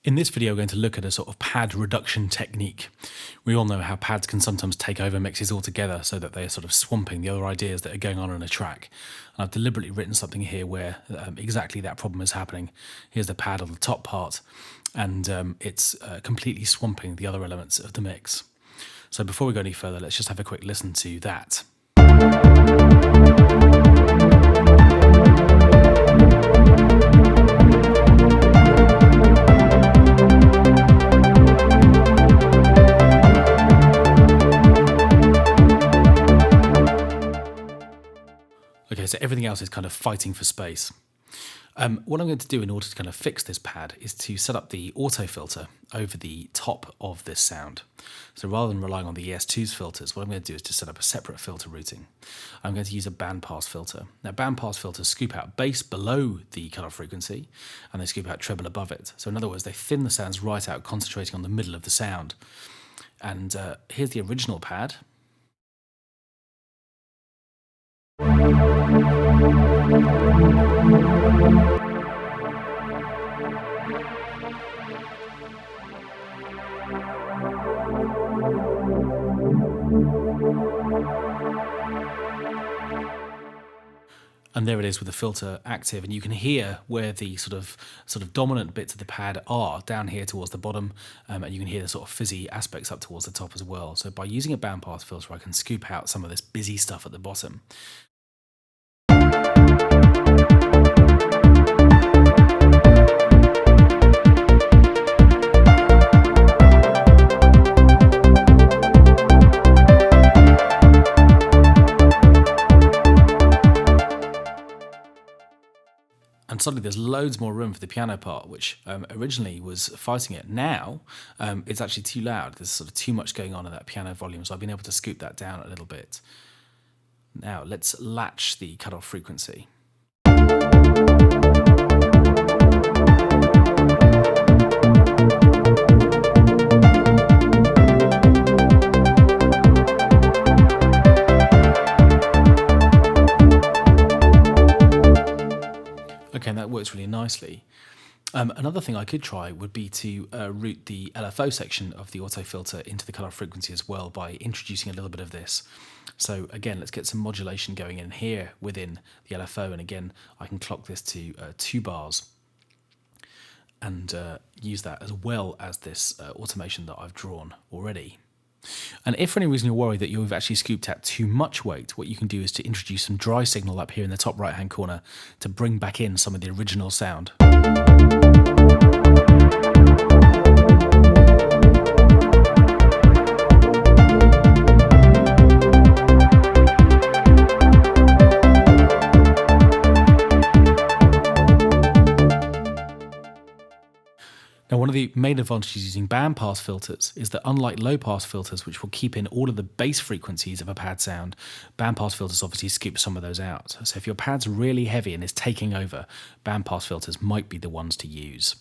In this video, we're going to look at a sort of pad reduction technique. We all know how pads can sometimes take over mixes altogether so that they're sort of swamping the other ideas that are going on in a track. And I've deliberately written something here where exactly that problem is happening. Here's the pad on the top part, and it's completely swamping the other elements of the mix. So before we go any further, let's just have a quick listen to that. Okay, so everything else is kind of fighting for space. What I'm going to do in order to kind of fix this pad is to set up the auto filter over the top of this sound. So rather than relying on the ES2's filters, what I'm going to do is to set up a separate filter routing. I'm going to use a bandpass filter. Now, bandpass filters scoop out bass below the cutoff frequency, and they scoop out treble above it. So in other words, they thin the sounds right out, concentrating on the middle of the sound. And here's the original pad. And there it is with the filter active, and you can hear where the sort of dominant bits of the pad are down here towards the bottom, and you can hear the sort of fizzy aspects up towards the top as well. So by using a bandpass filter, I can scoop out some of this busy stuff at the bottom. And suddenly there's loads more room for the piano part, which originally was fighting it. Now it's actually too loud. There's sort of too much going on in that piano volume, so I've been able to scoop that down a little bit. Now let's latch the cutoff frequency. Okay, and that works really nicely. Another thing I could try would be to route the LFO section of the auto filter into the cutoff frequency as well by introducing a little bit of this. So again, let's get some modulation going in here within the LFO, and again, I can clock this to 2 bars and use that as well as this automation that I've drawn already. And if for any reason you're worried that you've actually scooped out too much weight, what you can do is to introduce some dry signal up here in the top right hand corner to bring back in some of the original sound. Now, one of the main advantages using bandpass filters is that unlike low-pass filters, which will keep in all of the bass frequencies of a pad sound, bandpass filters obviously scoop some of those out. So if your pad's really heavy and is taking over, bandpass filters might be the ones to use.